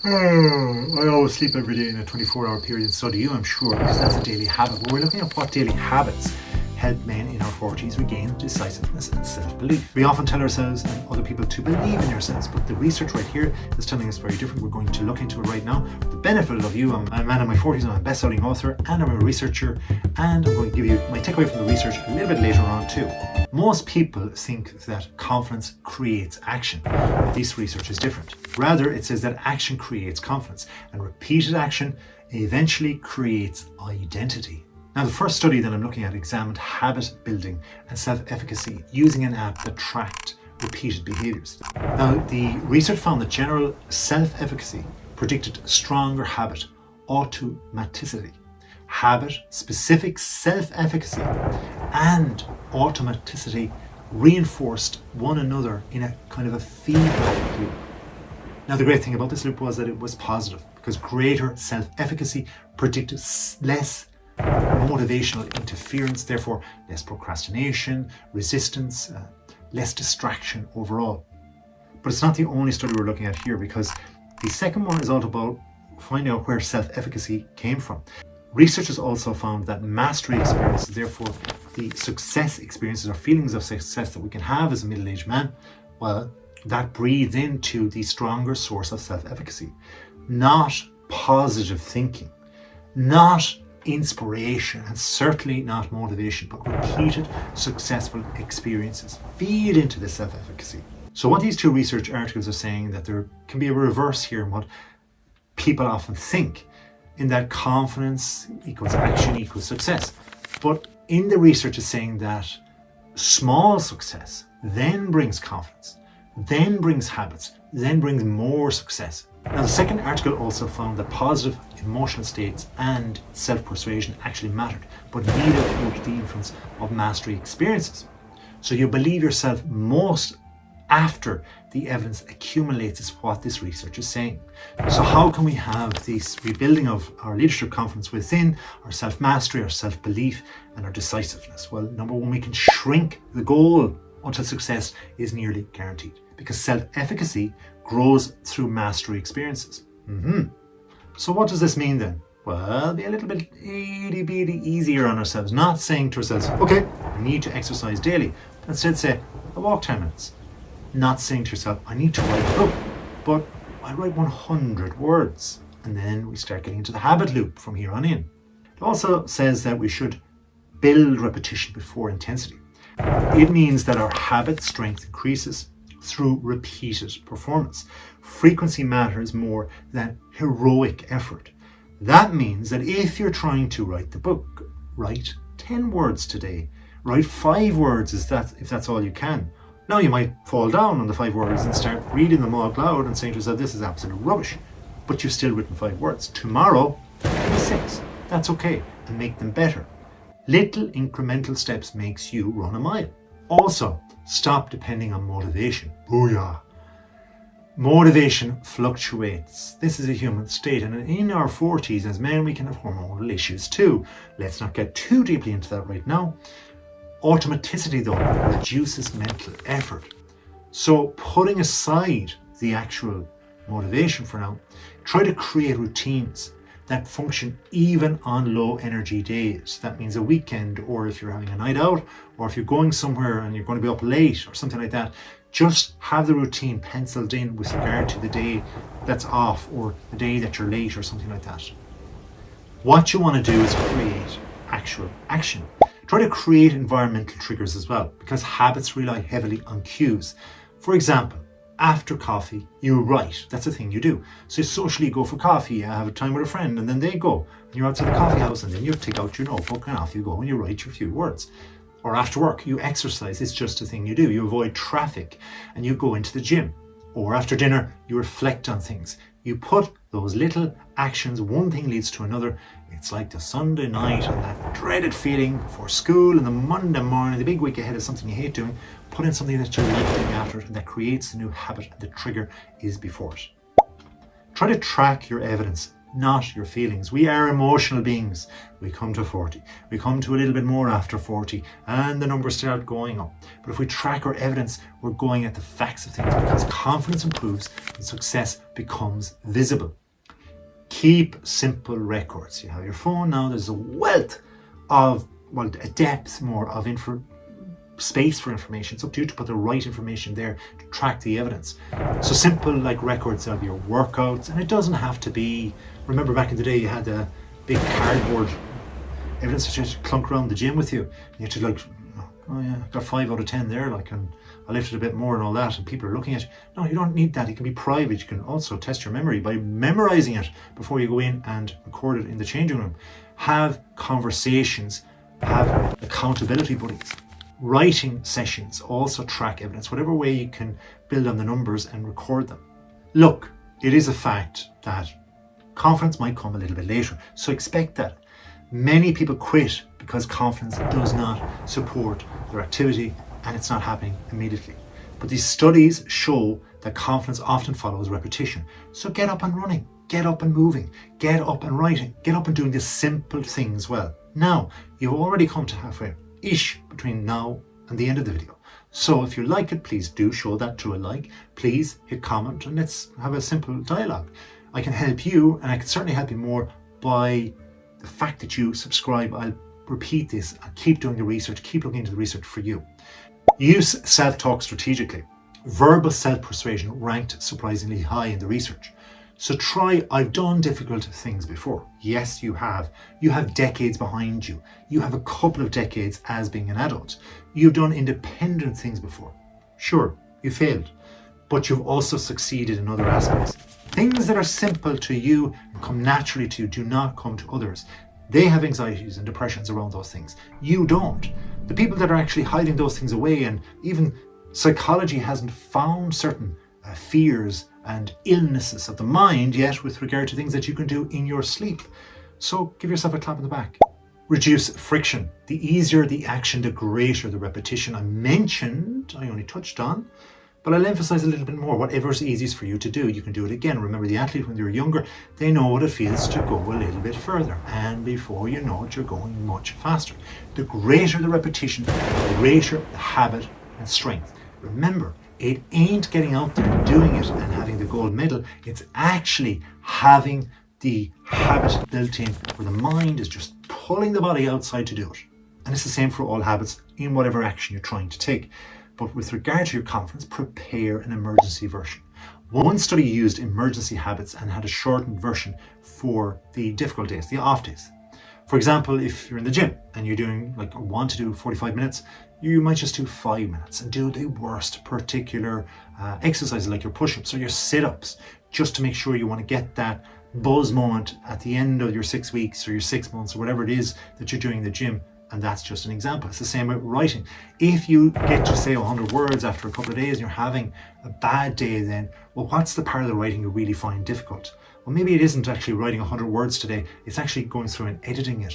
Oh, I always sleep every day in a 24-hour period, so do you, I'm sure, because that's a daily habit. But we're looking at what daily habits help men in our 40s regain decisiveness and self-belief. We often tell ourselves and other people to believe in yourselves, but the research right here is telling us very different. We're going to look into it right now. For the benefit of you, I'm a man in my 40s, I'm a best-selling author, and I'm a researcher, and I'm going to give you my takeaway from the research a little bit later on too. Most people think that confidence creates action. This research is different. Rather, it says that action creates confidence, and repeated action eventually creates identity. Now, the first study that I'm looking at examined habit building and self-efficacy using an app that tracked repeated behaviors. Now, the research found that general self-efficacy predicted stronger habit automaticity. Habit-specific self-efficacy and automaticity reinforced one another in a kind of a feedback loop. Now, the great thing about this loop was that it was positive because greater self-efficacy predicted less motivational interference, therefore less procrastination, resistance, less distraction overall. But it's not the only study we're looking at here, because the second one is all about finding out where self-efficacy came from. Researchers also found that mastery experiences, therefore the success experiences or feelings of success that we can have as a middle-aged man, well, that breathes into the stronger source of self-efficacy. Not positive thinking, not inspiration, and certainly not motivation, but repeated successful experiences feed into this self-efficacy. So what these two research articles are saying, that there can be a reverse here in what people often think, in that confidence equals action equals success. But in the research is saying that small success then brings confidence, then brings habits, then brings more success. Now, the second article also found that positive emotional states and self-persuasion actually mattered, but neither put the influence of mastery experiences. So you believe yourself most after the evidence accumulates, is what this research is saying. So how can we have this rebuilding of our leadership confidence within our self-mastery, our self-belief, and our decisiveness? Well, number one, we can shrink the goal until success is nearly guaranteed, because self-efficacy grows through mastery experiences. So what does this mean then? Well, be a little bit itty-bitty easier on ourselves, not saying to ourselves, okay, I need to exercise daily. Instead say, I walk 10 minutes. Not saying to yourself, I need to write a book, but I write 100 words. And then we start getting into the habit loop from here on in. It also says that we should build repetition before intensity. It means that our habit strength increases through repeated performance. Frequency matters more than heroic effort. That means that if you're trying to write the book, write 10 words today. Write 5 words if that's all you can. Now you might fall down on the 5 words and start reading them out loud and saying to yourself, this is absolute rubbish. But you've still written 5 words. Tomorrow, 6. That's okay, and make them better. Little incremental steps makes you run a mile. Also, stop depending on motivation. Booyah! Motivation fluctuates. This is a human state, and in our 40s as men we can have hormonal issues too. Let's not get too deeply into that right now. Automaticity though reduces mental effort. So putting aside the actual motivation for now, try to create routines that function even on low energy days. That means a weekend, or if you're having a night out, or if you're going somewhere and you're going to be up late or something like that. Just have the routine penciled in with regard to the day that's off or the day that you're late or something like that. What you want to do is create actual action. Try to create environmental triggers as well, because habits rely heavily on cues. For example, after coffee, you write. That's the thing you do. So socially, you go for coffee, you have a time with a friend, and then they go. And you're outside the coffee house, and then you take out your notebook, and off you go, and you write your few words. Or after work, you exercise. It's just a thing you do. You avoid traffic, and you go into the gym. Or after dinner, you reflect on things. You put those little actions, one thing leads to another. It's like the Sunday night and that dreaded feeling before school, and the Monday morning, the big week ahead of something you hate doing. Put in something that you like doing after it, and that creates a new habit, and the trigger is before it. Try to track your evidence not your feelings. We are emotional beings. We come to 40. We come to a little bit more after 40 and the numbers start going up. But if we track our evidence, we're going at the facts of things, because confidence improves and success becomes visible. Keep simple records. You have your phone now, there's a wealth of, well, a depth more of space for information. It's up to you to put the right information there to track the evidence. So simple like records of your workouts, and it doesn't have to be, remember back in the day you had a big cardboard evidence that you had to clunk around the gym with you. You had to like, oh yeah, I got 5 out of 10 there, like, and I lifted a bit more and all that, and people are looking at you. No, you don't need that. It can be private. You can also test your memory by memorizing it before you go in and record it in the changing room. Have conversations, have accountability buddies. Writing sessions also track evidence, whatever way you can build on the numbers and record them. Look, it is a fact that confidence might come a little bit later, so expect that. Many people quit because confidence does not support their activity and it's not happening immediately. But these studies show that confidence often follows repetition. So get up and running, get up and moving, get up and writing, get up and doing the simple things well. Now, you've already come to halfway-ish between now and the end of the video. So if you like it, please do show that to a like. Please hit comment and let's have a simple dialogue. I can help you, and I can certainly help you more by the fact that you subscribe. I'll repeat this and keep doing the research, keep looking into the research for you. Use self-talk strategically. Verbal self-persuasion ranked surprisingly high in the research. So try, I've done difficult things before. Yes, you have. You have decades behind you. You have a couple of decades as being an adult. You've done independent things before. Sure, you failed, but you've also succeeded in other aspects. Things that are simple to you and come naturally to you do not come to others. They have anxieties and depressions around those things. You don't. The people that are actually hiding those things away, and even psychology hasn't found certain fears and illnesses of the mind yet with regard to things that you can do in your sleep. So give yourself a clap on the back. Reduce friction. The easier the action, the greater the repetition. I only touched on, but I'll emphasize a little bit more. Whatever's easiest for you to do, you can do it again. Remember, the athlete, when they're younger, they know what it feels to go a little bit further. And before you know it, you're going much faster. The greater the repetition, the greater the habit and strength. Remember, it ain't getting out there and doing it and having the gold medal. It's actually having the habit built in where the mind is just pulling the body outside to do it. And it's the same for all habits in whatever action you're trying to take. But with regard to your confidence, prepare an emergency version. One study used emergency habits and had a shortened version for the difficult days, the off days. For example, if you're in the gym and you're doing want to do 45 minutes, you might just do 5 minutes and do the worst particular exercises like your push-ups or your sit-ups, just to make sure you want to get that buzz moment at the end of your 6 weeks or your 6 months or whatever it is that you're doing in the gym. And that's just an example. It's the same with writing. If you get to say 100 words after a couple of days and you're having a bad day, then, well, what's the part of the writing you really find difficult? Well, maybe it isn't actually writing 100 words today. It's actually going through and editing it.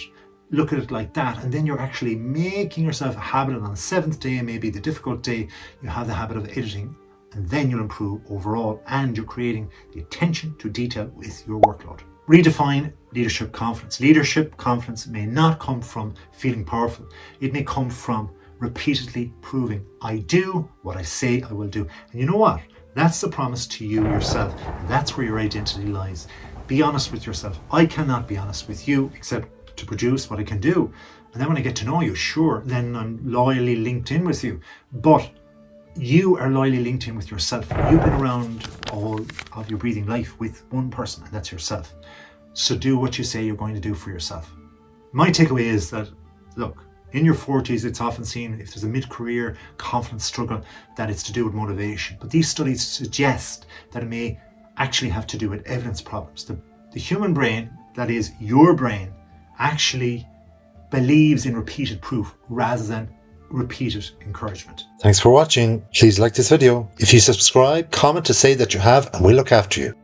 Look at it like that. And then you're actually making yourself a habit. And on the 7th day, maybe the difficult day, you have the habit of editing. And then you'll improve overall. And you're creating the attention to detail with your workload. Redefine leadership confidence. Leadership confidence may not come from feeling powerful. It may come from repeatedly proving, I do what I say I will do. And you know what? That's the promise to you yourself. And that's where your identity lies. Be honest with yourself. I cannot be honest with you except to produce what I can do. And then when I get to know you, sure, then I'm loyally linked in with you. But you are loyally linked in with yourself. You've been around all of your breathing life with one person, and that's yourself. So do what you say you're going to do for yourself. My takeaway is that, look, in your 40s, it's often seen if there's a mid-career confidence struggle that it's to do with motivation. But these studies suggest that it may actually have to do with evidence problems. The human brain, that is your brain, actually believes in repeated proof rather than repeated encouragement. Thanks for watching. Please like this video. If you subscribe, comment to say that you have, and we'll look after you.